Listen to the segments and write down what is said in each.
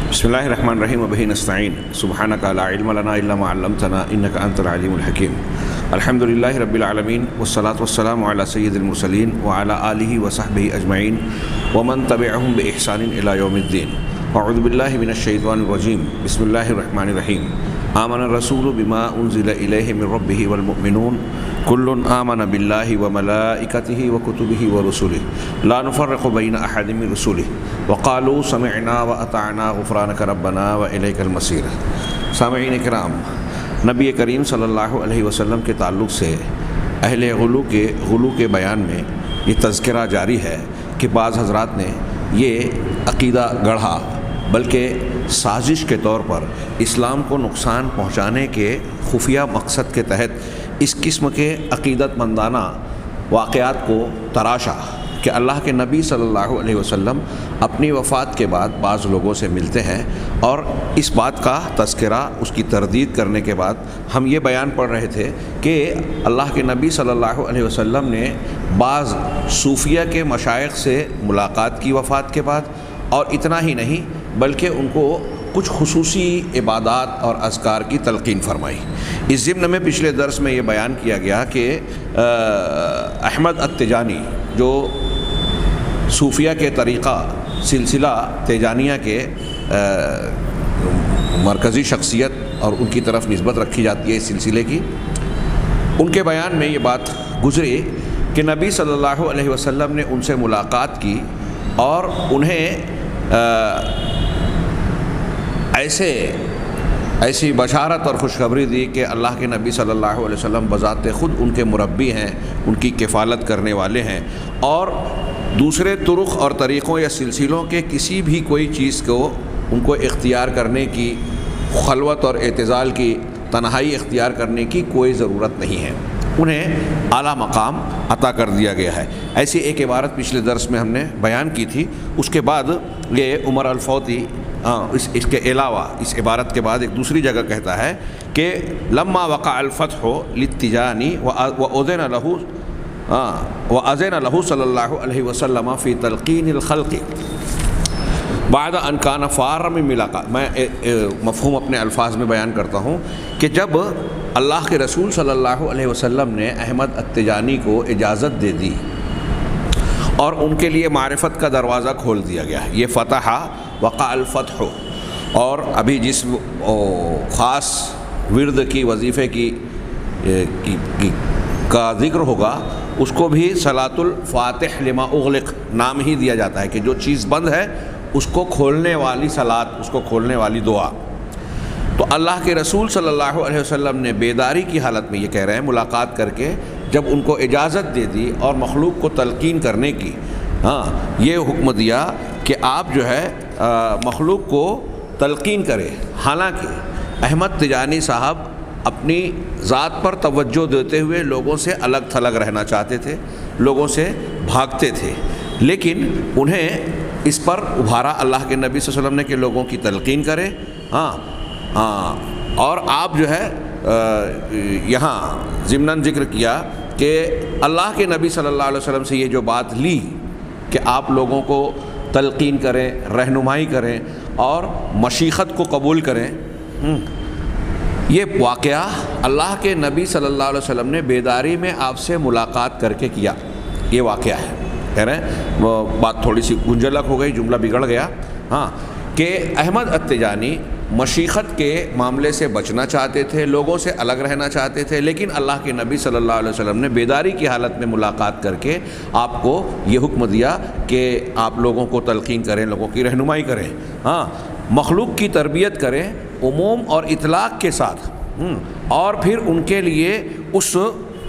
بسم اللہ الرحمن الرحیم وبہ نستعین سبحانک لا علم لنا الا ما علمتنا انک انت العلیم الحکیم الحمد للہ رب العالمین والصلاة والسلام علی سید المرسلین وعلی آلہ وصحبہ اجمعین ومن تبعہم بإحسان الی یوم الدین اعوذ باللہ من الشیطان الرجیم بسم اللہ الرحمن الرحیم آمن الرسول بما انزل الیہ من ربہ والمؤمنون کل آمن باللہ وملائکتہ وکتبہ ورسلہ لا نفرق بین احد من رسلہ وقالوا سمعنا واطعنا غفرانک ربنا والیک المصیر۔ سامعین کرام، نبی کریم صلی اللہ علیہ وسلم کے تعلق سے اہل غلو کے بیان میں یہ تذکرہ جاری ہے کہ بعض حضرات نے یہ عقیدہ گڑھا، بلکہ سازش کے طور پر اسلام کو نقصان پہنچانے کے خفیہ مقصد کے تحت اس قسم کے عقیدت مندانہ واقعات کو تراشا کہ اللہ کے نبی صلی اللہ علیہ وسلم اپنی وفات کے بعد بعض لوگوں سے ملتے ہیں، اور اس بات کا تذکرہ، اس کی تردید کرنے کے بعد ہم یہ بیان پڑھ رہے تھے کہ اللہ کے نبی صلی اللہ علیہ وسلم نے بعض صوفیہ کے مشائخ سے ملاقات کی وفات کے بعد، اور اتنا ہی نہیں بلکہ ان کو کچھ خصوصی عبادات اور اذکار کی تلقین فرمائی۔ اس ضمن میں پچھلے درس میں یہ بیان کیا گیا کہ احمد التجانی، جو صوفیہ کے طریقہ سلسلہ تیجانیہ کے مرکزی شخصیت اور ان کی طرف نسبت رکھی جاتی ہے اس سلسلے کی، ان کے بیان میں یہ بات گزری کہ نبی صلی اللہ علیہ وسلم نے ان سے ملاقات کی اور انہیں ایسی بشارت اور خوشخبری دی کہ اللہ کے نبی صلی اللہ علیہ وسلم بذات خود ان کے مربی ہیں، ان کی کفالت کرنے والے ہیں، اور دوسرے طرق اور طریقوں یا سلسلوں کے کسی بھی کوئی چیز کو ان کو اختیار کرنے کی، خلوت اور اعتزال کی، تنہائی اختیار کرنے کی کوئی ضرورت نہیں ہے، انہیں اعلیٰ مقام عطا کر دیا گیا ہے۔ ایسی ایک عبارت پچھلے درس میں ہم نے بیان کی تھی۔ اس کے بعد یہ عمر الفوتی اس کے علاوہ اس عبارت کے بعد ایک دوسری جگہ کہتا ہے کہ لما وقع الفتح للتجانی وأذن له صلی اللہ علیہ وسلم فی تلقین الخلق بعد ان کان فارا من ملاقات۔ میں مفہوم اپنے الفاظ میں بیان کرتا ہوں کہ جب اللہ کے رسول صلی اللہ علیہ وسلم نے احمد التجانی کو اجازت دے دی اور ان کے لیے معرفت کا دروازہ کھول دیا گیا، یہ فتح وقع الفتح، اور ابھی جس خاص ورد کی، وظیفے کی کا ذکر ہوگا اس کو بھی صلاۃ الفاتح لما اغلق نام ہی دیا جاتا ہے کہ جو چیز بند ہے اس کو کھولنے والی صلاۃ، اس کو کھولنے والی دعا۔ تو اللہ کے رسول صلی اللہ علیہ وسلم نے بیداری کی حالت میں، یہ کہہ رہے ہیں ملاقات کر کے جب ان کو اجازت دے دی اور مخلوق کو تلقین کرنے کی، یہ حکم دیا کہ آپ جو ہے مخلوق کو تلقین کرے۔ حالانکہ احمد تجانی صاحب اپنی ذات پر توجہ دیتے ہوئے لوگوں سے الگ تھلگ رہنا چاہتے تھے، لوگوں سے بھاگتے تھے، لیکن انہیں اس پر ابھارا اللہ کے نبی صلی اللہ علیہ وسلم نے کہ لوگوں کی تلقین کرے۔ اور آپ جو ہے یہاں ضمناً ذکر کیا کہ اللہ کے نبی صلی اللہ علیہ وسلم سے یہ جو بات لی کہ آپ لوگوں کو تلقین کریں، رہنمائی کریں اور مشیخت کو قبول کریں، یہ واقعہ اللہ کے نبی صلی اللہ علیہ وسلم نے بیداری میں آپ سے ملاقات کر کے کیا، یہ واقعہ ہے۔ کہہ رہے ہیں وہ بات تھوڑی سی گنجلک ہو گئی، جملہ بگڑ گیا، کہ احمد التجانی مشیخت کے معاملے سے بچنا چاہتے تھے، لوگوں سے الگ رہنا چاہتے تھے، لیکن اللہ کے نبی صلی اللہ علیہ وسلم نے بیداری کی حالت میں ملاقات کر کے آپ کو یہ حکم دیا کہ آپ لوگوں کو تلقین کریں، لوگوں کی رہنمائی کریں، مخلوق کی تربیت کریں عموم اور اطلاق کے ساتھ، اور پھر ان کے لیے اس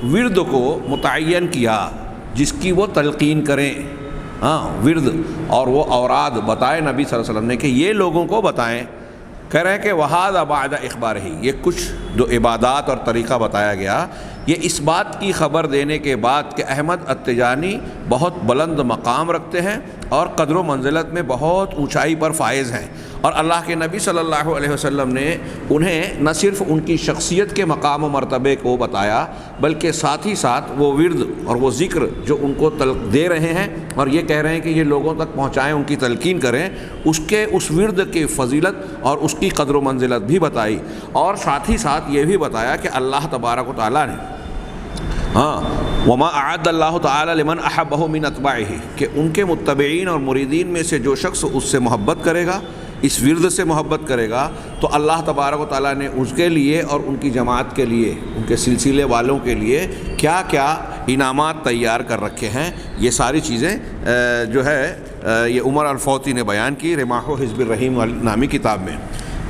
ورد کو متعین کیا جس کی وہ تلقین کریں، ورد اور وہ اوراد بتائے نبی صلی اللہ علیہ وسلم نے کہ یہ لوگوں کو بتائیں۔ کہہ رہے ہیں کہ وَهَذَا بَعْدَ إِخْبَارِهِ، یہ کچھ جو عبادات اور طریقہ بتایا گیا، یہ اس بات کی خبر دینے کے بعد کہ احمد التجانی بہت بلند مقام رکھتے ہیں اور قدر و منزلت میں بہت اونچائی پر فائز ہیں، اور اللہ کے نبی صلی اللہ علیہ وسلم نے انہیں نہ صرف ان کی شخصیت کے مقام و مرتبے کو بتایا بلکہ ساتھ ہی ساتھ وہ ورد اور وہ ذکر جو ان کو دے رہے ہیں اور یہ کہہ رہے ہیں کہ یہ لوگوں تک پہنچائیں، ان کی تلقین کریں، اس ورد کی فضیلت اور اس کی قدر و منزلت بھی بتائی، اور ساتھ ہی ساتھ یہ بھی بتایا کہ اللہ تبارک و تعالیٰ نے وما اعد اللہ تعالی لمن احبہ من اتباعہ، کہ ان کے متبعین اور مریدین میں سے جو شخص اس سے محبت کرے گا، اس ورد سے محبت کرے گا، تو اللہ تبارک و تعالیٰ نے اس کے لیے اور ان کی جماعت کے لیے، ان کے سلسلے والوں کے لیے کیا کیا انعامات تیار کر رکھے ہیں۔ یہ ساری چیزیں جو ہے یہ عمر الفوتی نے بیان کی رماح حزب الرحیم نامی کتاب میں۔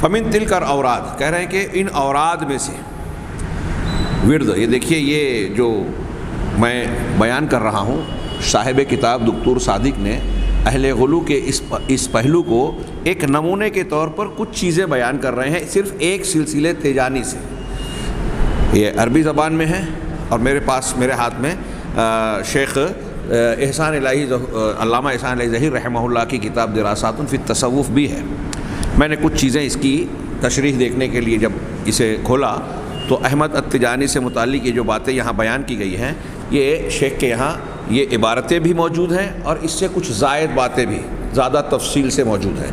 فمن تلک الاوراد، کہہ رہے ہیں کہ ان اوراد میں سے ورد، یہ دیکھیے یہ جو میں بیان کر رہا ہوں، صاحب کتاب دکتور صادق نے اہل غلو کے اس پہلو کو ایک نمونے کے طور پر کچھ چیزیں بیان کر رہے ہیں صرف ایک سلسلے تیجانی سے۔ یہ عربی زبان میں ہے اور میرے ہاتھ میں شیخ احسان الہی علامہ احسان الہی ظہیر رحمہ اللہ کی کتاب دراسات فی التصوف بھی ہے۔ میں نے کچھ چیزیں اس کی تشریح دیکھنے کے لیے جب اسے کھولا تو احمد التجانی سے متعلق یہ جو باتیں یہاں بیان کی گئی ہیں، یہ شیخ کے یہاں یہ عبارتیں بھی موجود ہیں اور اس سے کچھ زائد باتیں بھی زیادہ تفصیل سے موجود ہیں،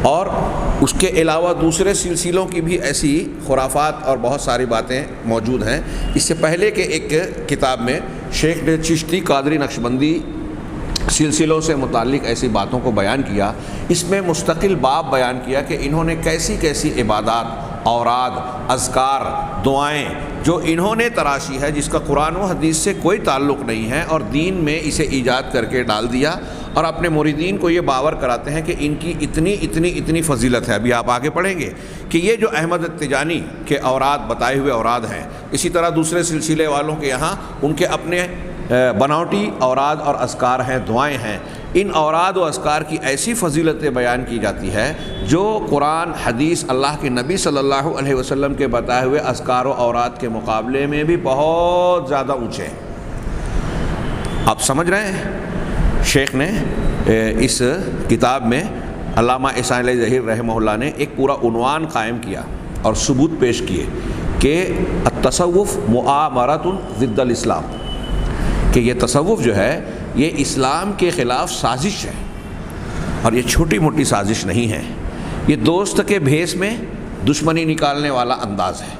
اور اس کے علاوہ دوسرے سلسلوں کی بھی ایسی خرافات اور بہت ساری باتیں موجود ہیں۔ اس سے پہلے کے ایک کتاب میں شیخ نے چشتی قادری نقشبندی سلسلوں سے متعلق ایسی باتوں کو بیان کیا۔ اس میں مستقل باب بیان کیا کہ انہوں نے کیسی کیسی عبادات، اوراد، اذکار، دعائیں جو انہوں نے تراشی ہے، جس کا قرآن و حدیث سے کوئی تعلق نہیں ہے، اور دین میں اسے ایجاد کر کے ڈال دیا، اور اپنے مریدین کو یہ باور کراتے ہیں کہ ان کی اتنی فضیلت ہے۔ ابھی آپ آگے پڑھیں گے کہ یہ جو احمد التجانی کے اوراد بتائے ہوئے اوراد ہیں، اسی طرح دوسرے سلسلے والوں کے یہاں ان کے اپنے بناوٹی اوراد اور اذکار ہیں، دعائیں ہیں۔ ان اوراد و اذکار کی ایسی فضیلتیں بیان کی جاتی ہے جو قرآن، حدیث، اللہ کے نبی صلی اللہ علیہ وسلم کے بتائے ہوئے اذکار و اوراد کے مقابلے میں بھی بہت زیادہ اونچے ہیں۔ آپ سمجھ رہے ہیں؟ شیخ نے اس کتاب میں علامہ احسان الہی ظہیر رحمہ اللہ نے ایک پورا عنوان قائم کیا اور ثبوت پیش کیے کہ التصوف مؤامرۃ ضد الاسلام، کہ یہ تصوف جو ہے یہ اسلام کے خلاف سازش ہے، اور یہ چھوٹی موٹی سازش نہیں ہے، یہ دوست کے بھیس میں دشمنی نکالنے والا انداز ہے۔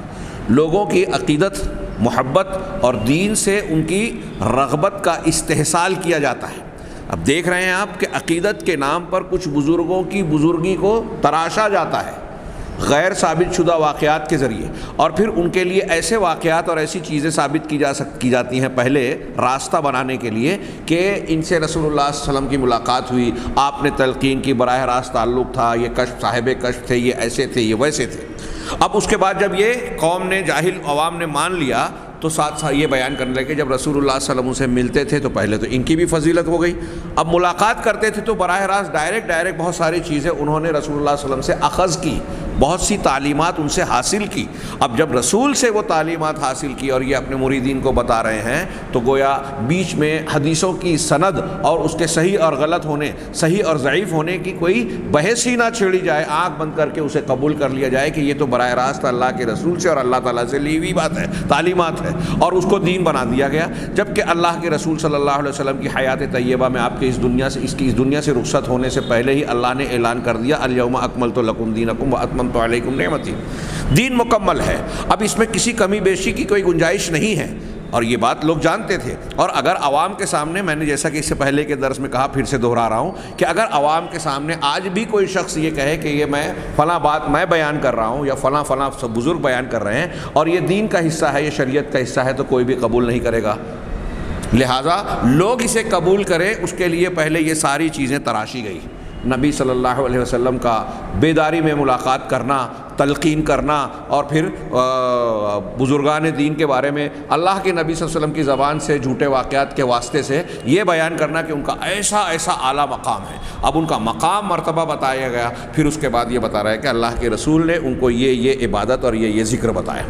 لوگوں کی عقیدت، محبت اور دین سے ان کی رغبت کا استحصال کیا جاتا ہے۔ اب دیکھ رہے ہیں آپ کہ عقیدت کے نام پر کچھ بزرگوں کی بزرگی کو تراشا جاتا ہے غیر ثابت شدہ واقعات کے ذریعے، اور پھر ان کے لیے ایسے واقعات اور ایسی چیزیں ثابت کی جاتی ہیں پہلے راستہ بنانے کے لیے کہ ان سے رسول اللہ صلی اللہ علیہ وسلم کی ملاقات ہوئی، آپ نے تلقین کی، براہ راست تعلق تھا، یہ کشف صاحب کشف تھے، یہ ایسے تھے، یہ ویسے تھے۔ اب اس کے بعد جب یہ قوم نے، جاہل عوام نے مان لیا تو ساتھ ساتھ یہ بیان کرنے لگے جب رسول اللہ صلی اللہ علیہ وسلم سے ملتے تھے تو پہلے تو ان کی بھی فضیلت ہو گئی، اب ملاقات کرتے تھے تو براہ راست ڈائریکٹ بہت ساری چیزیں انہوں نے رسول اللہ صلی اللہ علیہ وسلم سے اخذ کی، بہت سی تعلیمات ان سے حاصل کی۔ اب جب رسول سے وہ تعلیمات حاصل کی اور یہ اپنے مریدین کو بتا رہے ہیں تو گویا بیچ میں حدیثوں کی سند اور اس کے صحیح اور غلط ہونے، صحیح اور ضعیف ہونے کی کوئی بحث ہی نہ چھیڑی جائے، آنکھ بند کر کے اسے قبول کر لیا جائے کہ یہ تو براہ راست اللہ کے رسول سے اور اللہ تعالیٰ سے لی ہوئی بات ہے، تعلیمات ہے، اور اس کو دین بنا دیا گیا۔ جبکہ اللہ کے رسول صلی اللہ علیہ وسلم کی حیات طیبہ میں آپ کے اس دنیا سے رخصت ہونے سے پہلے ہی اللہ نے اعلان کر دیا الیوم اکملت لکم دینکم واتممت علیکم نعمتی، دین مکمل ہے، اب اس میں کسی کمی بیشی کی کوئی گنجائش نہیں ہے، اور یہ بات لوگ جانتے تھے۔ اور اگر عوام کے سامنے، میں نے جیسا کہ اس سے پہلے کے درس میں کہا، پھر سے دہرا رہا ہوں کہ اگر عوام کے سامنے آج بھی کوئی شخص یہ کہے کہ یہ میں فلاں بات میں بیان کر رہا ہوں یا فلاں بزرگ بیان کر رہے ہیں اور یہ دین کا حصہ ہے، یہ شریعت کا حصہ ہے، تو کوئی بھی قبول نہیں کرے گا۔ لہٰذا لوگ اسے قبول کریں اس کے لیے پہلے یہ ساری چیزیں تراشی گئی۔ نبی صلی اللہ علیہ وسلم کا بیداری میں ملاقات کرنا، تلقین کرنا، اور پھر بزرگان دین کے بارے میں اللہ کے نبی صلی اللہ علیہ وسلم کی زبان سے جھوٹے واقعات کے واسطے سے یہ بیان کرنا کہ ان کا ایسا اعلیٰ مقام ہے۔ اب ان کا مقام مرتبہ بتایا گیا، پھر اس کے بعد یہ بتا رہا ہے کہ اللہ کے رسول نے ان کو یہ عبادت اور یہ ذکر بتایا۔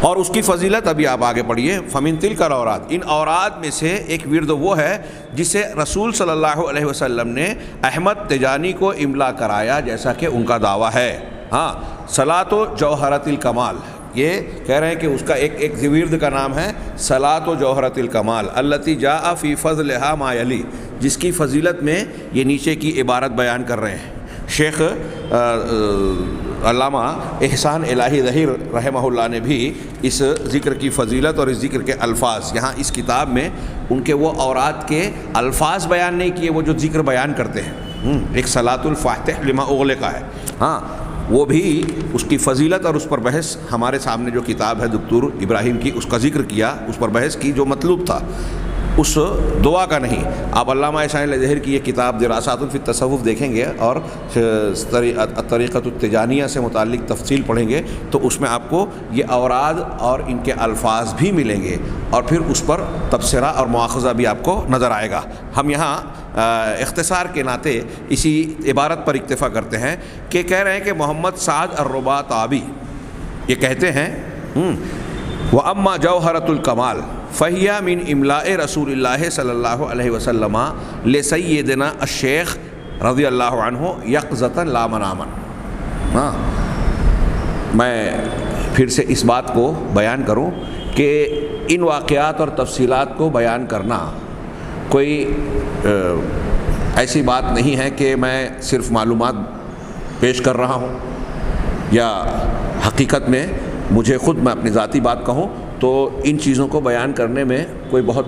اور اس کی فضیلت ابھی آپ آگے پڑھیے، فمن تلک الاوراد، ان اوراد میں سے ایک ورد وہ ہے جسے رسول صلی اللہ علیہ وسلم نے احمد تجانی کو املا کرایا جیسا کہ ان کا دعویٰ ہے۔ ہاں، صلاۃ و جوہرۃ الکمال، یہ کہہ رہے ہیں کہ اس کا ایک ورد کا نام ہے صلاۃ و جوہرۃ الکمال التی جاء فی فضلها ما یلی، جس کی فضیلت میں یہ نیچے کی عبارت بیان کر رہے ہیں۔ شیخ علامہ احسان الہی ظہیر رحمہ اللہ نے بھی اس ذکر کی فضیلت اور اس ذکر کے الفاظ یہاں اس کتاب میں ان کے وہ اوراد کے الفاظ بیان نہیں کیے، وہ جو ذکر بیان کرتے ہیں۔ ایک صلاۃ الفاتح لما اغلق ہے، ہاں وہ بھی اس کی فضیلت اور اس پر بحث ہمارے سامنے جو کتاب ہے دکتور ابراہیم کی، اس کا ذکر کیا، اس پر بحث کی، جو مطلوب تھا اس دعا کا نہیں۔ آپ علامہ احسان الہی ظہیر کی یہ کتاب دراسات فی التصوف دیکھیں گے اور طریقۃ التجانیہ سے متعلق تفصیل پڑھیں گے تو اس میں آپ کو یہ اوراد اور ان کے الفاظ بھی ملیں گے اور پھر اس پر تبصرہ اور مواخذہ بھی آپ کو نظر آئے گا۔ ہم یہاں اختصار کے ناطے اسی عبارت پر اکتفا کرتے ہیں کہ کہہ رہے ہیں کہ محمد سعد الرباطابی یہ کہتے ہیں وَأَمَّا جَوْهَرَةُ الْكَمَالِ فَهِيَ مِنْ إِمْلَاءِ رسول اللہ صلی اللہ علیہ وسلم لسیدنا الشیخ رضی اللہ عنہ یقظۃ لا منامًا۔ ہاں، میں پھر سے اس بات کو بیان کروں کہ ان واقعات اور تفصیلات کو بیان کرنا کوئی ایسی بات نہیں ہے کہ میں صرف معلومات پیش کر رہا ہوں، یا حقیقت میں مجھے خود میں اپنی ذاتی بات کہوں تو ان چیزوں کو بیان کرنے میں کوئی بہت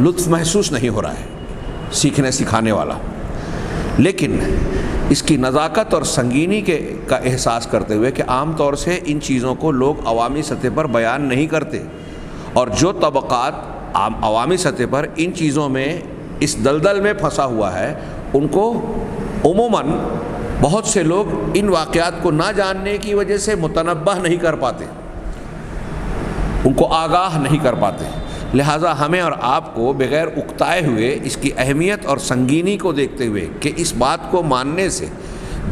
لطف محسوس نہیں ہو رہا ہے سیکھنے سکھانے والا، لیکن اس کی نزاکت اور سنگینی کا احساس کرتے ہوئے کہ عام طور سے ان چیزوں کو لوگ عوامی سطح پر بیان نہیں کرتے، اور جو طبقات عوامی سطح پر ان چیزوں میں اس دلدل میں پھنسا ہوا ہے ان کو عموماً بہت سے لوگ ان واقعات کو نہ جاننے کی وجہ سے متنبہ نہیں کر پاتے، ان کو آگاہ نہیں کر پاتے۔ لہٰذا ہمیں اور آپ کو بغیر اکتائے ہوئے اس کی اہمیت اور سنگینی کو دیکھتے ہوئے کہ اس بات کو ماننے سے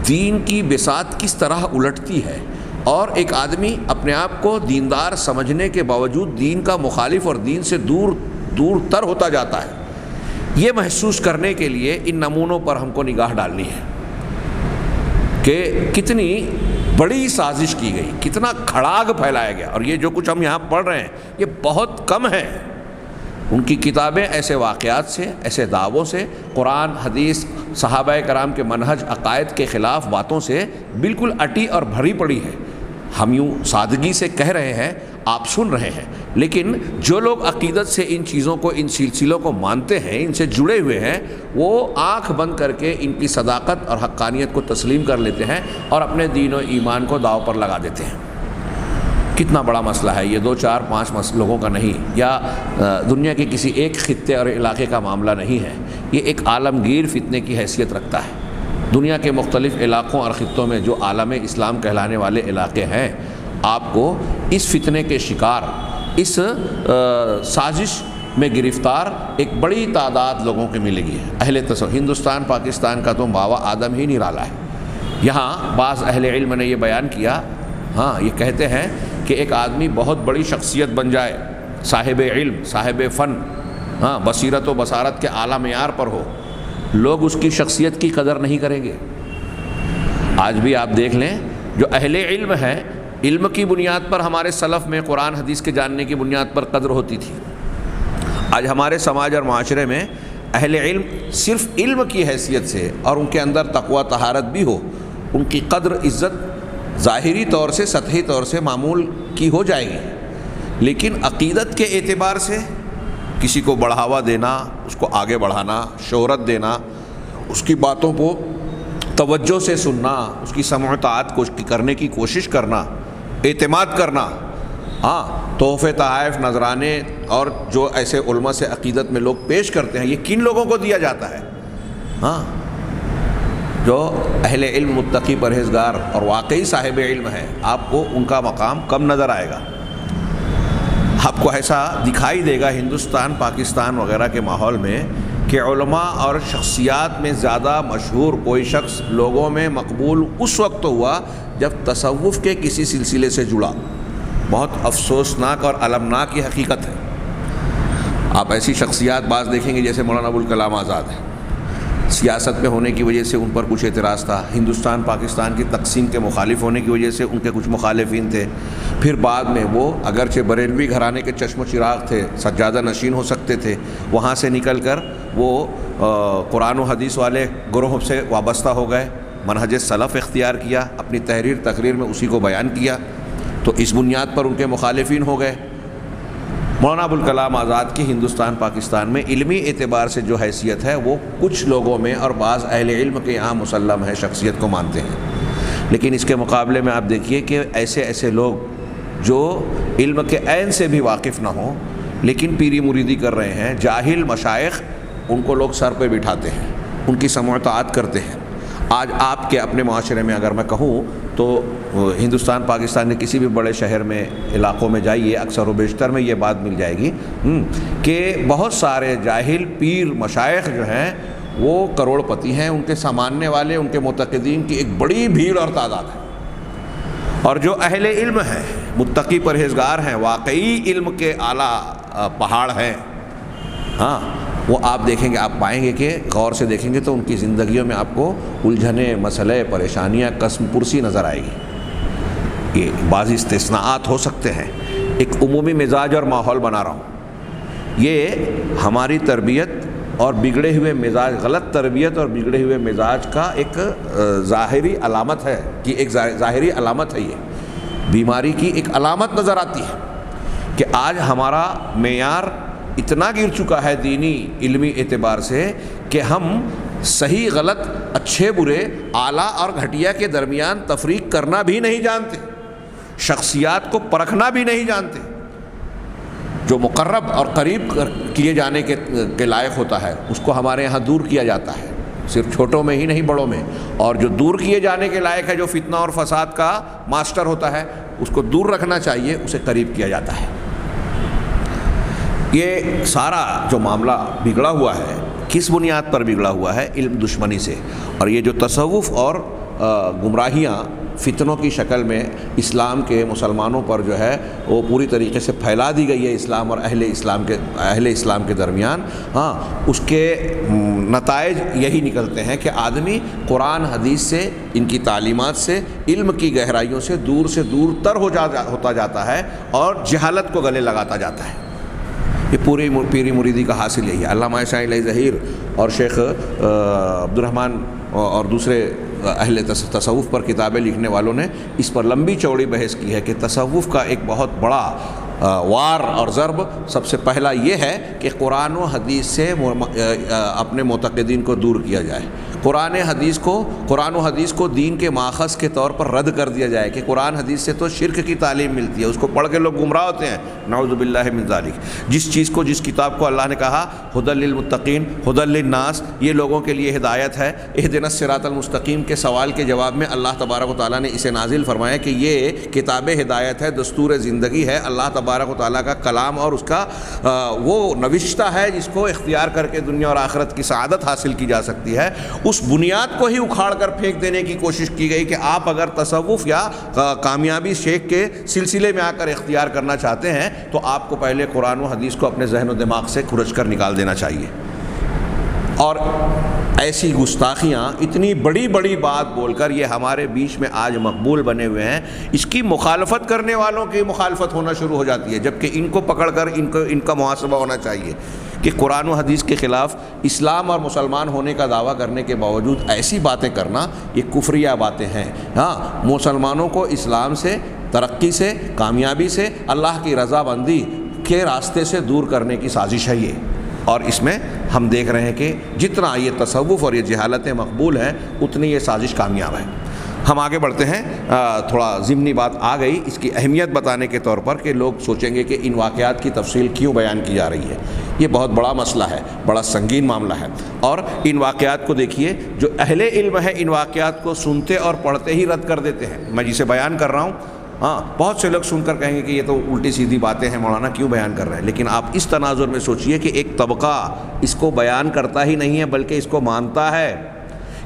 دین کی بساط کس طرح الٹتی ہے اور ایک آدمی اپنے آپ کو دیندار سمجھنے کے باوجود دین کا مخالف اور دین سے دور تر ہوتا جاتا ہے، یہ محسوس کرنے کے لیے ان نمونوں پر ہم کو نگاہ ڈالنی ہے کہ کتنی بڑی سازش کی گئی، کتنا کھڑاگ پھیلایا گیا، اور یہ جو کچھ ہم یہاں پڑھ رہے ہیں یہ بہت کم ہے۔ ان کی کتابیں ایسے واقعات سے، ایسے دعووں سے، قرآن حدیث صحابہ کرام کے منہج عقائد کے خلاف باتوں سے بالکل اٹی اور بھری پڑی ہے۔ ہم یوں سادگی سے کہہ رہے ہیں، آپ سن رہے ہیں، لیکن جو لوگ عقیدت سے ان چیزوں کو، ان سلسلوں کو مانتے ہیں، ان سے جڑے ہوئے ہیں، وہ آنکھ بند کر کے ان کی صداقت اور حقانیت کو تسلیم کر لیتے ہیں اور اپنے دین و ایمان کو داؤ پر لگا دیتے ہیں۔ کتنا بڑا مسئلہ ہے یہ، 2 4 5 لوگوں کا نہیں، یا دنیا کے کسی ایک خطے اور علاقے کا معاملہ نہیں ہے، یہ ایک عالمگیر فتنے کی حیثیت رکھتا ہے۔ دنیا کے مختلف علاقوں اور خطوں میں جو عالم اسلام کہلانے والے علاقے ہیں، آپ کو اس فتنے کے شکار، اس سازش میں گرفتار ایک بڑی تعداد لوگوں کی ملے گی۔ اہل تصوف ہندوستان پاکستان کا تو ماوا آدم ہی نرالا ہے۔ یہاں بعض اہل علم نے یہ بیان کیا، ہاں یہ کہتے ہیں کہ ایک آدمی بہت بڑی شخصیت بن جائے، صاحب علم، صاحب فن، ہاں بصیرت و بصارت کے اعلیٰ معیار پر ہو، لوگ اس کی شخصیت کی قدر نہیں کریں گے۔ آج بھی آپ دیکھ لیں، جو اہل علم ہیں، علم کی بنیاد پر ہمارے سلف میں قرآن حدیث کے جاننے کی بنیاد پر قدر ہوتی تھی۔ آج ہمارے سماج اور معاشرے میں اہل علم صرف علم کی حیثیت سے اور ان کے اندر تقوی طہارت بھی ہو، ان کی قدر عزت ظاہری طور سے، سطحی طور سے معمول کی ہو جائے گی، لیکن عقیدت کے اعتبار سے کسی کو بڑھاوا دینا، اس کو آگے بڑھانا، شہرت دینا، اس کی باتوں کو توجہ سے سننا، اس کی سمع و طاعت کو کرنے کی کوشش کرنا، اعتماد کرنا، ہاں تحفے، تحائف، نذرانے اور جو ایسے علماء سے عقیدت میں لوگ پیش کرتے ہیں، یہ کن لوگوں کو دیا جاتا ہے؟ ہاں جو اہل علم، متقی، پرہیزگار اور واقعی صاحب علم ہے، آپ کو ان کا مقام کم نظر آئے گا۔ آپ کو ایسا دکھائی دے گا ہندوستان، پاکستان وغیرہ کے ماحول میں کہ علماء اور شخصیات میں زیادہ مشہور کوئی شخص لوگوں میں مقبول اس وقت ہوا جب تصوف کے کسی سلسلے سے جڑا، بہت افسوسناک اور المناک یہ حقیقت ہے۔ آپ ایسی شخصیات بعض دیکھیں گے جیسے مولانا ابوالکلام آزاد ہیں، سیاست میں ہونے کی وجہ سے ان پر کچھ اعتراض تھا، ہندوستان پاکستان کی تقسیم کے مخالف ہونے کی وجہ سے ان کے کچھ مخالفین تھے، پھر بعد میں وہ اگرچہ بریلوی گھرانے کے چشم و چراغ تھے، سجادہ نشین ہو سکتے تھے، وہاں سے نکل کر وہ قرآن و حدیث والے گروہ سے وابستہ ہو گئے، منہج سلف اختیار کیا، اپنی تحریر تقریر میں اسی کو بیان کیا، تو اس بنیاد پر ان کے مخالفین ہو گئے۔ مولانا ابوالکلام آزاد کی ہندوستان پاکستان میں علمی اعتبار سے جو حیثیت ہے وہ کچھ لوگوں میں اور بعض اہل علم کے یہاں مسلم ہے، شخصیت کو مانتے ہیں، لیکن اس کے مقابلے میں آپ دیکھیے کہ ایسے لوگ جو علم کے عین سے بھی واقف نہ ہوں لیکن پیری مریدی کر رہے ہیں، جاہل مشائخ، ان کو لوگ سر پہ بٹھاتے ہیں، ان کی سمع و اطاعت کرتے ہیں۔ آج آپ کے اپنے معاشرے میں اگر میں کہوں تو ہندوستان پاکستان کے کسی بھی بڑے شہر میں، علاقوں میں جائیے، اکثر و بیشتر میں یہ بات مل جائے گی کہ بہت سارے جاہل پیر مشائخ جو ہیں وہ کروڑ پتی ہیں، ان کے ساماننے والے، ان کے معتقدین کی ایک بڑی بھیڑ اور تعداد ہے، اور جو اہل علم ہیں، متقی پرہیزگار ہیں، واقعی علم کے اعلیٰ پہاڑ ہیں، ہاں، وہ آپ دیکھیں گے، آپ پائیں گے کہ غور سے دیکھیں گے تو ان کی زندگیوں میں آپ کو الجھنیں، مسئلے، پریشانیاں، قسم پرسی نظر آئے گی۔ یہ بعض استثناءات ہو سکتے ہیں، ایک عمومی مزاج اور ماحول بنا رہا ہوں۔ یہ ہماری تربیت اور بگڑے ہوئے مزاج، غلط تربیت اور بگڑے ہوئے مزاج کا ایک ظاہری علامت ہے، کہ ایک ظاہری علامت ہے، یہ بیماری کی ایک علامت نظر آتی ہے کہ آج ہمارا معیار اتنا گر چکا ہے دینی علمی اعتبار سے کہ ہم صحیح غلط، اچھے برے، اعلیٰ اور گھٹیا کے درمیان تفریق کرنا بھی نہیں جانتے، شخصیات کو پرکھنا بھی نہیں جانتے۔ جو مقرب اور قریب کیے جانے کے لائق ہوتا ہے اس کو ہمارے یہاں دور کیا جاتا ہے، صرف چھوٹوں میں ہی نہیں بڑوں میں، اور جو دور کیے جانے کے لائق ہے، جو فتنہ اور فساد کا ماسٹر ہوتا ہے، اس کو دور رکھنا چاہیے، اسے قریب کیا جاتا ہے۔ یہ سارا جو معاملہ بگڑا ہوا ہے، کس بنیاد پر بگڑا ہوا ہے؟ علم دشمنی سے، اور یہ جو تصوف اور گمراہیاں فتنوں کی شکل میں اسلام کے مسلمانوں پر جو ہے وہ پوری طریقے سے پھیلا دی گئی ہے اسلام اور اہل اسلام کے درمیان، ہاں، اس کے نتائج یہی نکلتے ہیں کہ آدمی قرآن حدیث سے، ان کی تعلیمات سے، علم کی گہرائیوں سے دور تر ہوتا جاتا ہے اور جہالت کو گلے لگاتا جاتا ہے۔ یہ پوری پیری مریدی کا حاصل یہی ہے۔ علامہ اسماعیل ظہیر اور شیخ عبد الرحمن اور دوسرے اہل تصوف پر کتابیں لکھنے والوں نے اس پر لمبی چوڑی بحث کی ہے کہ تصوف کا ایک بہت بڑا وار اور ضرب سب سے پہلا یہ ہے کہ قرآن و حدیث سے اپنے معتقدین کو دور کیا جائے، قرآن و حدیث کو دین کے ماخذ کے طور پر رد کر دیا جائے کہ قرآن حدیث سے تو شرک کی تعلیم ملتی ہے، اس کو پڑھ کے لوگ گمراہ ہوتے ہیں، نعوذ باللہ من ذالک۔ جس کتاب کو اللہ نے کہا ھدی للمتقین، ھدی للناس، یہ لوگوں کے لیے ہدایت ہے، اہدنا الصراط المستقیم کے سوال کے جواب میں اللہ تبارک و تعالیٰ نے اسے نازل فرمایا کہ یہ کتاب ہدایت ہے، دستور زندگی ہے، اللہ تبارک و تعالیٰ کا کلام اور اس کا وہ نوشتہ ہے جس کو اختیار کر کے دنیا اور آخرت کی سعادت حاصل کی جا سکتی ہے۔ اس بنیاد کو ہی اکھاڑ کر پھینک دینے کی کوشش کی گئی کہ آپ اگر تصوف یا کامیابی شیخ کے سلسلے میں آ کر اختیار کرنا چاہتے ہیں تو آپ کو پہلے قرآن و حدیث کو اپنے ذہن و دماغ سے کھرچ کر نکال دینا چاہیے۔ اور ایسی گستاخیاں اتنی بڑی بات بول کر یہ ہمارے بیچ میں آج مقبول بنے ہوئے ہیں، اس کی مخالفت کرنے والوں کی مخالفت ہونا شروع ہو جاتی ہے، جبکہ ان کو پکڑ کر ان کا محاسبہ ہونا چاہیے کہ قرآن و حدیث کے خلاف اسلام اور مسلمان ہونے کا دعویٰ کرنے کے باوجود ایسی باتیں کرنا یہ کفریہ باتیں ہیں۔ ہاں، مسلمانوں کو اسلام سے، ترقی سے، کامیابی سے، اللہ کی رضا بندی کے راستے سے دور کرنے کی سازش ہے یہ، اور اس میں ہم دیکھ رہے ہیں کہ جتنا یہ تصوف اور یہ جہالتیں مقبول ہیں اتنی یہ سازش کامیاب ہے۔ ہم آگے بڑھتے ہیں، تھوڑا ضمنی بات آ گئی اس کی اہمیت بتانے کے طور پر کہ لوگ سوچیں گے کہ ان واقعات کی تفصیل کیوں بیان کی جا رہی ہے۔ یہ بہت بڑا مسئلہ ہے، بڑا سنگین معاملہ ہے، اور ان واقعات کو دیکھیے، جو اہل علم ہے ان واقعات کو سنتے اور پڑھتے ہی رد کر دیتے ہیں۔ میں جسے بیان کر رہا ہوں، ہاں، بہت سے لوگ سن کر کہیں گے کہ یہ تو الٹی سیدھی باتیں ہیں، مولانا کیوں بیان کر رہے ہیں، لیکن آپ اس تناظر میں سوچئے کہ ایک طبقہ اس کو بیان کرتا ہی نہیں ہے بلکہ اس کو مانتا ہے،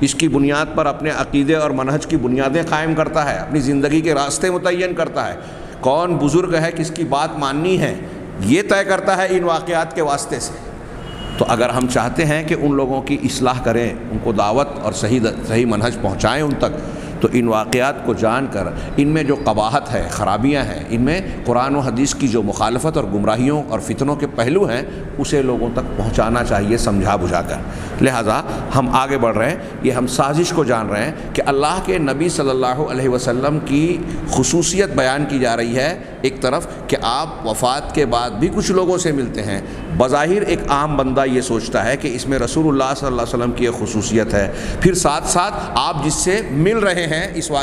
اس کی بنیاد پر اپنے عقیدے اور منہج کی بنیادیں قائم کرتا ہے، اپنی زندگی کے راستے متعین کرتا ہے۔ کون بزرگ ہے، کس کی بات ماننی ہے، یہ طے کرتا ہے ان واقعات کے واسطے سے۔ تو اگر ہم چاہتے ہیں کہ ان لوگوں کی اصلاح کریں، ان کو دعوت اور صحیح منہج پہنچائیں ان تک، تو ان واقعات کو جان کر ان میں جو قباحت ہے، خرابیاں ہیں، ان میں قرآن و حدیث کی جو مخالفت اور گمراہیوں اور فتنوں کے پہلو ہیں، اسے لوگوں تک پہنچانا چاہیے سمجھا بجھا کر۔ لہٰذا ہم آگے بڑھ رہے ہیں، یہ ہم سازش کو جان رہے ہیں کہ اللہ کے نبی صلی اللہ علیہ وسلم کی خصوصیت بیان کی جا رہی ہے۔ ایک طرف کہ آپ وفات کے بعد بھی کچھ لوگوں سے ملتے ہیں، بظاہر ایک عام بندہ یہ سوچتا ہے کہ اس میں رسول اللہ صلی اللہ علیہ وسلم کی ایک خصوصیت ہے، پھر ساتھ ساتھ آپ جس سے مل رہے ہیں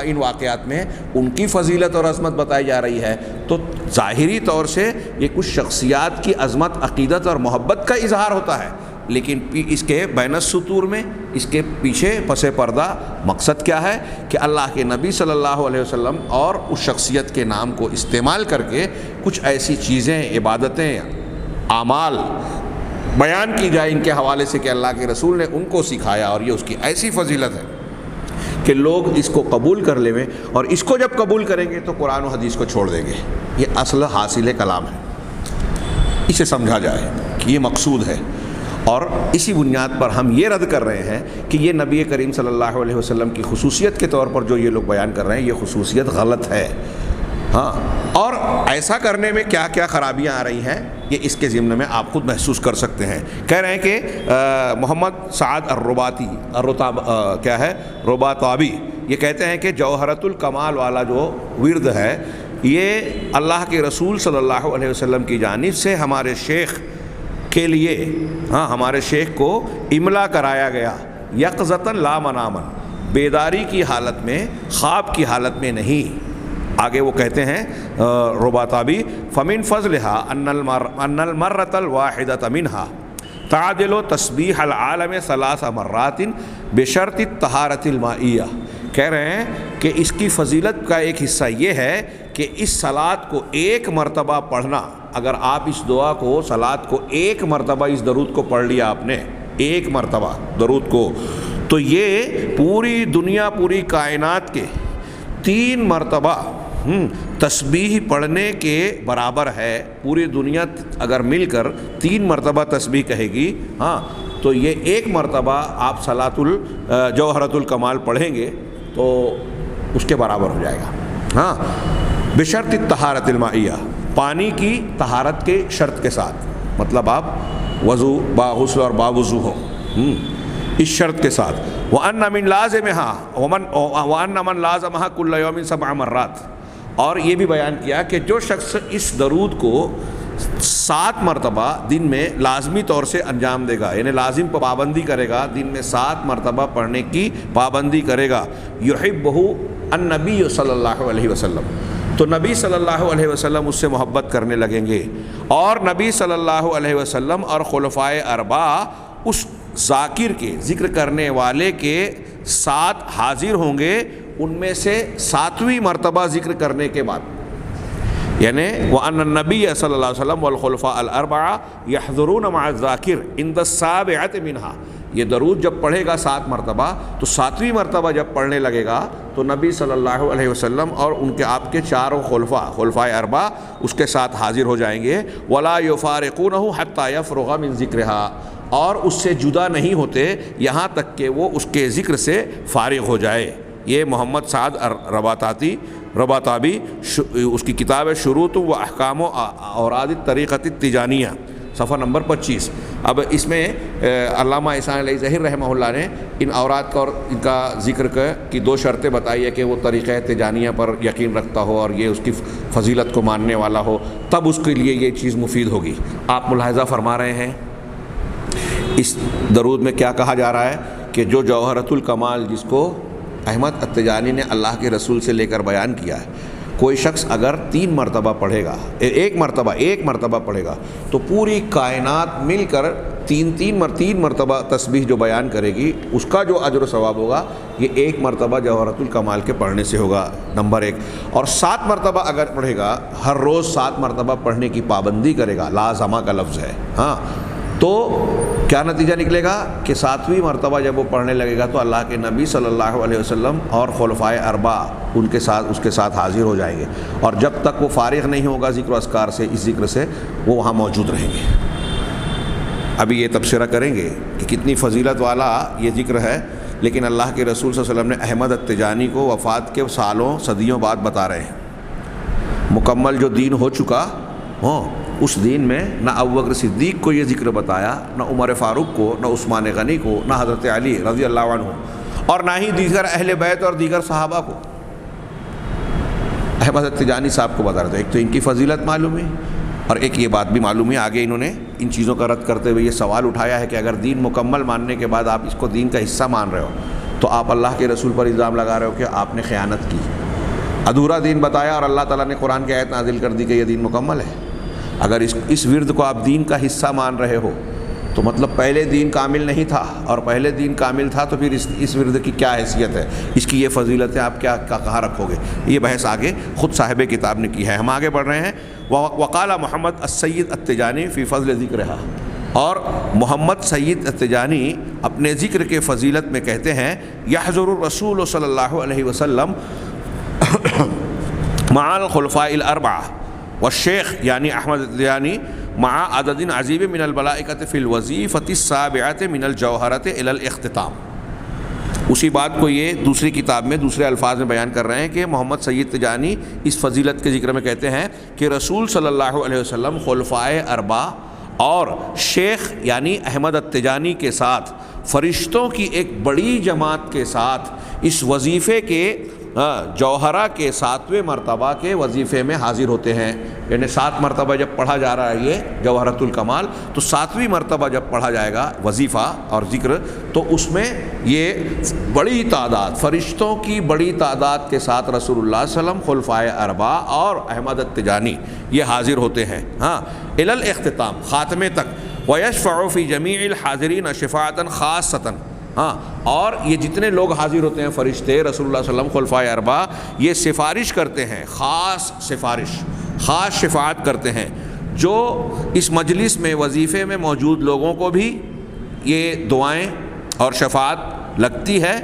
ان واقعات میں ان کی فضیلت اور عظمت بتائی جا رہی ہے، تو ظاہری طور سے یہ کچھ شخصیات کی عظمت، عقیدت اور محبت کا اظہار ہوتا ہے، لیکن اس کے بین السطور میں، اس کے پیچھے پس پردہ مقصد کیا ہے کہ اللہ کے نبی صلی اللہ علیہ وسلم اور اس شخصیت کے نام کو استعمال کر کے کچھ ایسی چیزیں، عبادتیں، اعمال بیان کی جائے ان کے حوالے سے کہ اللہ کے رسول نے ان کو سکھایا اور یہ اس کی ایسی فضیلت ہے کہ لوگ اس کو قبول کر لیں، اور اس کو جب قبول کریں گے تو قرآن و حدیث کو چھوڑ دیں گے۔ یہ اصل حاصل کلام ہے، اسے سمجھا جائے کہ یہ مقصود ہے، اور اسی بنیاد پر ہم یہ رد کر رہے ہیں کہ یہ نبی کریم صلی اللہ علیہ وسلم کی خصوصیت کے طور پر جو یہ لوگ بیان کر رہے ہیں، یہ خصوصیت غلط ہے۔ ہاں، اور ایسا کرنے میں کیا کیا خرابیاں آ رہی ہیں یہ اس کے ضمن میں آپ خود محسوس کر سکتے ہیں۔ کہہ رہے ہیں کہ محمد سعد رباطابی یہ کہتے ہیں کہ جوہرۃ الکمال والا جو ورد ہے، یہ اللہ کے رسول صلی اللہ علیہ وسلم کی جانب سے ہمارے شیخ کے لیے، ہمارے شیخ کو املا کرایا گیا، یقظتاً لا منامن، بیداری کی حالت میں، خواب کی حالت میں نہیں۔ آگے وہ کہتے ہیں رباطابی فمن فضلها ان المرۃ الواحدۃ منها تعدل تسبیح العالم 3 مرات بشرط الطہارۃ المائیہ۔ کہہ رہے ہیں کہ اس کی فضیلت کا ایک حصہ یہ ہے کہ اس صلاۃ کو ایک مرتبہ پڑھنا، اگر آپ اس دعا کو، صلاۃ کو ایک مرتبہ، اس درود کو پڑھ لیا آپ نے ایک مرتبہ درود کو، تو یہ پوری دنیا، پوری کائنات کے 3 مرتبہ تسبیح پڑھنے کے برابر ہے۔ پوری دنیا اگر مل کر 3 مرتبہ تسبیح کہے گی، تو یہ ایک مرتبہ آپ جوہرۃ الکمال پڑھیں گے تو اس کے برابر ہو جائے گا۔ بشرط الطہارۃ المائیہ، پانی کی طہارت کے شرط کے ساتھ، مطلب آپ وضو باغسل اور باوضو ہو، اس شرط کے ساتھ۔ وَأَنَّ مِن لَازِمِهَا وَأَنَّ مَن لَازَمَهَا كُلَّ يَوْمٍ 7 مرات، اور یہ بھی بیان کیا کہ جو شخص اس درود کو 7 مرتبہ دن میں لازمی طور سے انجام دے گا، یعنی لازم پابندی کرے گا، دن میں 7 مرتبہ پڑھنے کی پابندی کرے گا، يُحِبُّهُ النبی صلی اللہ علیہ وسلم، تو نبی صلی اللہ علیہ وسلم اس سے محبت کرنے لگیں گے، اور نبی صلی اللہ علیہ وسلم اور خلفائے اربعہ اس ذاکر کے، ذکر کرنے والے کے ساتھ حاضر ہوں گے، ان میں سے 7ویں مرتبہ ذکر کرنے کے بعد، یعنی وَأَنَّ النَّبِيَّ صلی اللہ علیہ وسلم والخلفاء الاربعہ يحضرون مع الذاکر عند السابعۃ منها، یہ درود جب پڑھے گا 7 مرتبہ، تو 7ویں مرتبہ جب پڑھنے لگے گا تو نبی صلی اللہ علیہ وسلم اور ان کے آپ کے 4 خلفاء اربعہ اس کے ساتھ حاضر ہو جائیں گے، وَلَا يُفَارِقُونَهُ حَتَّى يَفْرُغَ مِن ذِكْرِهَا، اور اس سے جدا نہیں ہوتے یہاں تک کہ وہ اس کے ذکر سے فارغ ہو جائے۔ یہ محمد سعد رباطابی اس کی کتاب ہے شروط و احکام و اوراد الطریقۃ التجانیہ، صفحہ نمبر 25۔ اب اس میں علامہ احسان علیہ ظاہر رحمہ اللہ نے ان اوراد کا اور ان کا ذکر کی 2 شرطیں بتائی ہے کہ وہ طریقہ تجانیہ پر یقین رکھتا ہو اور یہ اس کی فضیلت کو ماننے والا ہو، تب اس کے لیے یہ چیز مفید ہوگی۔ آپ ملاحظہ فرما رہے ہیں اس درود میں کیا کہا جا رہا ہے کہ جو جوہرۃ الکمال جس کو احمد التجانی نے اللہ کے رسول سے لے کر بیان کیا ہے، کوئی شخص اگر 3 مرتبہ پڑھے گا، ایک مرتبہ پڑھے گا، تو پوری کائنات مل کر 3 مرتبہ تسبیح جو بیان کرے گی، اس کا جو اجر و ثواب ہوگا یہ 1 مرتبہ جوہرۃ الکمال کے پڑھنے سے ہوگا، نمبر 1۔ اور 7 مرتبہ اگر پڑھے گا، ہر روز 7 مرتبہ پڑھنے کی پابندی کرے گا، لازمہ کا لفظ ہے، تو کیا نتیجہ نکلے گا کہ 7ویں مرتبہ جب وہ پڑھنے لگے گا تو اللہ کے نبی صلی اللہ علیہ وسلم اور خلفائے اربعہ اس کے ساتھ حاضر ہو جائیں گے، اور جب تک وہ فارغ نہیں ہوگا ذکر و اذکار سے، اس ذکر سے، وہ وہاں موجود رہیں گے۔ ابھی یہ تبصرہ کریں گے کہ کتنی فضیلت والا یہ ذکر ہے، لیکن اللہ کے رسول صلی اللہ علیہ وسلم نے احمد التجانی کو وفات کے سالوں صدیوں بعد بتا رہے ہیں۔ مکمل جو دین ہو چکا اس دین میں نہ ابوبکر صدیق کو یہ ذکر بتایا، نہ عمر فاروق کو، نہ عثمان غنی کو، نہ حضرت علی رضی اللہ عنہ، اور نہ ہی دیگر اہل بیت اور دیگر صحابہ کو۔ احمد التجانی صاحب کو بتا رہے تھے، ایک تو ان کی فضیلت معلوم ہے، اور ایک یہ بات بھی معلوم ہے، آگے انہوں نے ان چیزوں کا رد کرتے ہوئے یہ سوال اٹھایا ہے کہ اگر دین مکمل ماننے کے بعد آپ اس کو دین کا حصہ مان رہے ہو تو آپ اللہ کے رسول پر الزام لگا رہے ہو کہ آپ نے خیانت کی، ادھورا دین بتایا، اور اللہ تعالیٰ نے قرآن کی آیت نازل کر دی کہ یہ دین مکمل ہے۔ اگر اس ورد کو آپ دین کا حصہ مان رہے ہو تو مطلب پہلے دین کامل نہیں تھا، اور پہلے دین کامل تھا تو پھر اس ورد کی کیا حیثیت ہے، اس کی یہ فضیلت ہے، آپ کیا کہاں رکھو گے؟ یہ بحث آگے خود صاحب کتاب نے کی ہے، ہم آگے بڑھ رہے ہیں۔ وقال محمد السید التجانی فی فضل ذکرہا، اور محمد سید التجانی اپنے ذکر کے فضیلت میں کہتے ہیں، یحضر الرسول صلی اللہ علیہ وسلم مع الخلفاء الاربعہ والشیخ یعنی احمد التجانی مع عدد عظیم من الملائکۃ فی الوظیفۃ السابعۃ من الجوہرۃ الی الاختتام۔ اسی بات کو یہ دوسری کتاب میں دوسرے الفاظ میں بیان کر رہے ہیں کہ محمد سید تجانی اس فضیلت کے ذکر میں کہتے ہیں کہ رسول صلی اللہ علیہ وسلم خلفائے اربعہ اور شیخ یعنی احمد التجانی کے ساتھ فرشتوں کی ایک بڑی جماعت کے ساتھ اس وظیفے کے جوہرہ کے 7ویں مرتبہ کے وظیفے میں حاضر ہوتے ہیں، یعنی 7 مرتبہ جب پڑھا جا رہا ہے یہ جوہرۃ الکمال، تو 7ویں مرتبہ جب پڑھا جائے گا وظیفہ اور ذکر تو اس میں یہ بڑی تعداد، فرشتوں کی بڑی تعداد کے ساتھ رسول اللہ صلی اللہ علیہ وسلم، خلفائے اربعہ اور احمد التجانی یہ حاضر ہوتے ہیں الی الاختتام، خاتمے تک۔ وَيَشْفَعُ فِي جَمِيعِ الْحَاضِرِينَ شِفَاعَةً خَاصَّةً، اور یہ جتنے لوگ حاضر ہوتے ہیں فرشتے رسول اللہ صلی اللہ علیہ وسلم، خلفائے اربعہ، یہ سفارش کرتے ہیں، خاص سفارش، خاص شفاعت کرتے ہیں، جو اس مجلس میں وظیفے میں موجود لوگوں کو بھی یہ دعائیں اور شفاعت لگتی ہے،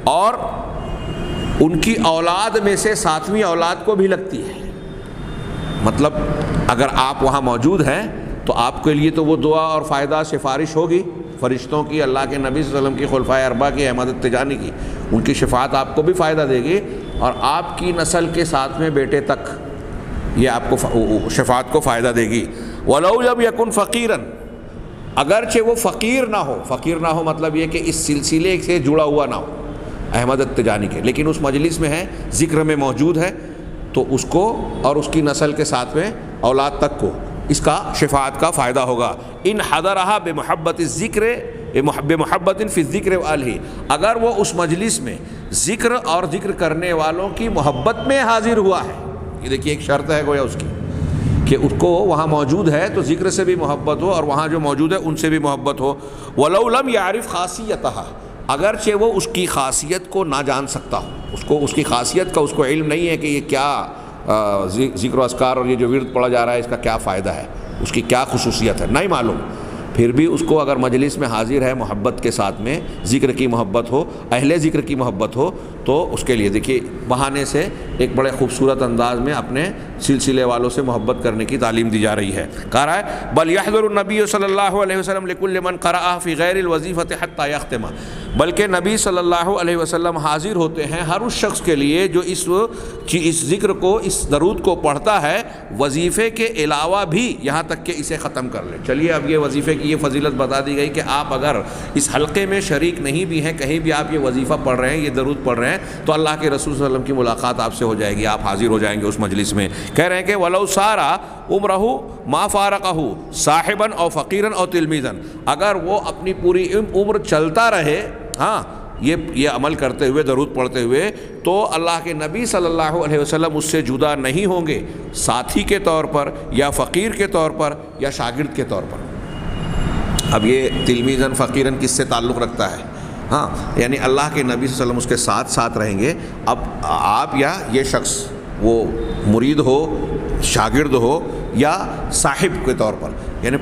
اور ان کی اولاد میں سے 7ویں اولاد کو بھی لگتی ہے۔ مطلب اگر آپ وہاں موجود ہیں تو آپ کے لیے تو وہ دعا اور فائدہ سفارش ہوگی فرشتوں کی، اللہ کے نبی صلی اللہ علیہ وسلم کی، خلفائے اربعہ کی، احمد التجانی کی، ان کی شفاعت آپ کو بھی فائدہ دے گی، اور آپ کی نسل کے 7ویں بیٹے تک یہ آپ کو شفاعت کو فائدہ دے گی۔ وَلَوْ لَمْ يَكُنْ فَقِيرًا، اگرچہ وہ فقیر نہ ہو، فقیر نہ ہو مطلب یہ کہ اس سلسلے سے جڑا ہوا نہ ہو احمد التجانی کے، لیکن اس مجلس میں ہے، ذکر میں موجود ہے، تو اس کو اور اس کی نسل کے 7ویں اولاد تک کو اس کا شفاعت کا فائدہ ہوگا۔ ان حضرہا بمحبت الذکر، بمحبت فی الذکر والہ، اگر وہ اس مجلس میں ذکر اور ذکر کرنے والوں کی محبت میں حاضر ہوا ہے، یہ دیکھیے ایک شرط ہے گویا اس کی کہ اس کو وہاں موجود ہے تو ذکر سے بھی محبت ہو، اور وہاں جو موجود ہے ان سے بھی محبت ہو۔ وَلَوْ لَمْ يَعْرِفْ خَاصِيَّتَهَا، اگرچہ وہ اس کی خاصیت کو نہ جان سکتا ہو، اس کی خاصیت کا اس کو علم نہیں ہے کہ یہ کیا ذکر و اذکار اور یہ جو ورد پڑھا جا رہا ہے اس کا کیا فائدہ ہے، اس کی کیا خصوصیت ہے، نہیں معلوم، پھر بھی اس کو اگر مجلس میں حاضر ہے محبت کے ساتھ میں، ذکر کی محبت ہو، اہل ذکر کی محبت ہو، تو اس کے لیے دیکھیے بہانے سے ایک بڑے خوبصورت انداز میں اپنے سلسلے والوں سے محبت کرنے کی تعلیم دی جا رہی ہے۔ کہہ رہا ہے بل یحضر النبی صلی اللہ علیہ وسلم لکل من قرأ فی غیر الوظیفۃ حتی یختم، بلکہ نبی صلی اللہ علیہ وسلم حاضر ہوتے ہیں ہر اس شخص کے لیے جو اس ذکر کو، اس درود کو پڑھتا ہے وظیفے کے علاوہ بھی، یہاں تک کہ اسے ختم کر لے۔ چلیے اب یہ وظیفے کی یہ فضیلت بتا دی گئی کہ آپ اگر اس حلقے میں شریک نہیں بھی ہیں، کہیں بھی آپ یہ وظیفہ پڑھ رہے ہیں، یہ درود پڑھ رہے ہیں، تو اللہ کے رسول صلی اللہ علیہ وسلم کی ملاقات آپ سے ہو جائے گی، آپ حاضر ہو جائیں گے اس مجلس میں۔ کہہ رہے ہیں کہ وَلَوْ سَارَ عُمْرَهُ مَا فَارَقَهُ صَاحِبًا أَوْ فَقِيرًا أَوْ تِلْمِيذًا، اگر وہ اپنی پوری عمر چلتا رہے یہ عمل کرتے ہوئے، درود پڑھتے ہوئے، تو اللہ کے نبی صلی اللہ علیہ وسلم اس سے جدا نہیں ہوں گے، ساتھی کے طور پر یا فقیر کے طور پر یا شاگرد کے طور پر۔ اب یہ تلمیذاً فقیراً کس سے تعلق رکھتا ہے؟ یعنی اللہ کے نبی صلی اللہ علیہ وسلم اس کے ساتھ رہیں گے۔ اب آپ یا یہ شخص وہ مرید ہو، شاگرد ہو یا صاحب کے طور پر، یعنی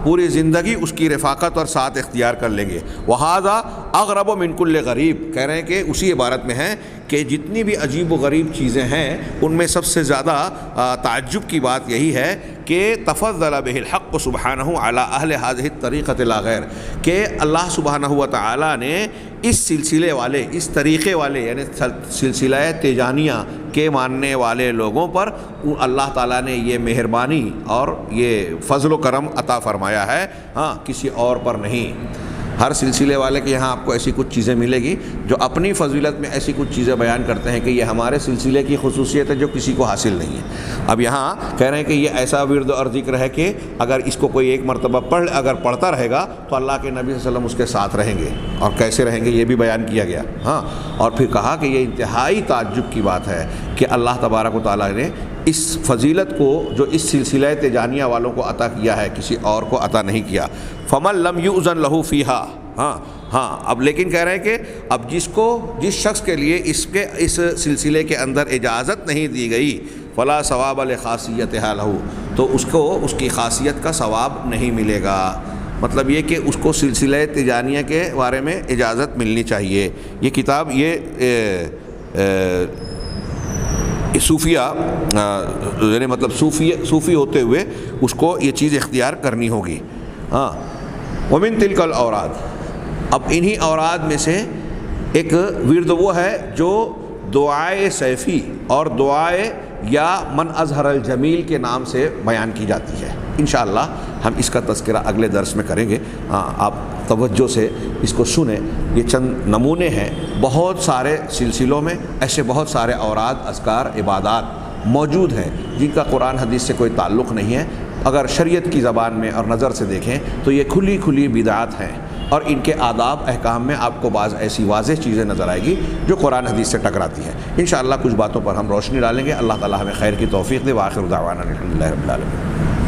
پوری زندگی اس کی رفاقت اور ساتھ اختیار کر لیں گے۔ وَهَذَا أَغْرَبُ مِنْ كُلِّ غریب، کہہ رہے ہیں کہ اسی عبارت میں ہیں کہ جتنی بھی عجیب و غریب چیزیں ہیں ان میں سب سے زیادہ تعجب کی بات یہی ہے کہ تفضل بہ الحق سبحانہ علی اہل هذه الطریقۃ لا غیر، کہ اللہ سبحانہ و تعالی نے اس سلسلے والے، اس طریقے والے یعنی سلسلہ تیجانیہ کے ماننے والے لوگوں پر اللہ تعالیٰ نے یہ مہربانی اور یہ فضل و کرم عطا فرمایا ہے، ہاں کسی اور پر نہیں۔ ہر سلسلے والے کے یہاں آپ کو ایسی کچھ چیزیں ملے گی جو اپنی فضیلت میں ایسی کچھ چیزیں بیان کرتے ہیں کہ یہ ہمارے سلسلے کی خصوصیت ہے جو کسی کو حاصل نہیں ہے۔ اب یہاں کہہ رہے ہیں کہ یہ ایسا ورد اور ذکر ہے کہ اگر اس کو کوئی ایک مرتبہ اگر پڑھتا رہے گا تو اللہ کے نبی صلی اللہ علیہ وسلم اس کے ساتھ رہیں گے، اور کیسے رہیں گے یہ بھی بیان کیا گیا۔ ہاں، اور پھر کہا کہ یہ انتہائی تعجب کی بات ہے کہ اللہ تبارک و تعالیٰ نے اس فضیلت کو جو اس سلسلہ تیجانیہ والوں کو عطا کیا ہے کسی اور کو عطا نہیں کیا۔ فمن لم یؤذن لہ فیہا، ہاں اب لیکن کہہ رہے ہیں کہ اب جس شخص کے لیے اس سلسلے کے اندر اجازت نہیں دی گئی، فلا ثواب لخاصیتھا لہ، تو اس کو اس کی خاصیت کا ثواب نہیں ملے گا۔ مطلب یہ کہ اس کو سلسلہ تیجانیہ کے بارے میں اجازت ملنی چاہیے۔ یہ کتاب یہ صوفیہ یعنی مطلب صوفی ہوتے ہوئے اس کو یہ چیز اختیار کرنی ہوگی۔ ہاں، ومن تلک الاوراد، اب انہی اوراد میں سے ایک ورد وہ ہے جو دعائے سیفی اور دعائے یا من اظہر الجمیل کے نام سے بیان کی جاتی ہے۔ انشاءاللہ ہم اس کا تذکرہ اگلے درس میں کریں گے۔ آپ توجہ سے اس کو سنیں، یہ چند نمونے ہیں، بہت سارے سلسلوں میں ایسے بہت سارے اوراد، اذکار، عبادات موجود ہیں جن کا قرآن حدیث سے کوئی تعلق نہیں ہے۔ اگر شریعت کی زبان میں اور نظر سے دیکھیں تو یہ کھلی بدعات ہیں، اور ان کے آداب احکام میں آپ کو بعض ایسی واضح چیزیں نظر آئے گی جو قرآن حدیث سے ٹکراتی ہیں۔ انشاءاللہ کچھ باتوں پر ہم روشنی ڈالیں گے۔ اللہ تعالیٰ ہمیں خیر کی توفیق دے۔ وآخر دعوانا الحمدللہ رب العالمین۔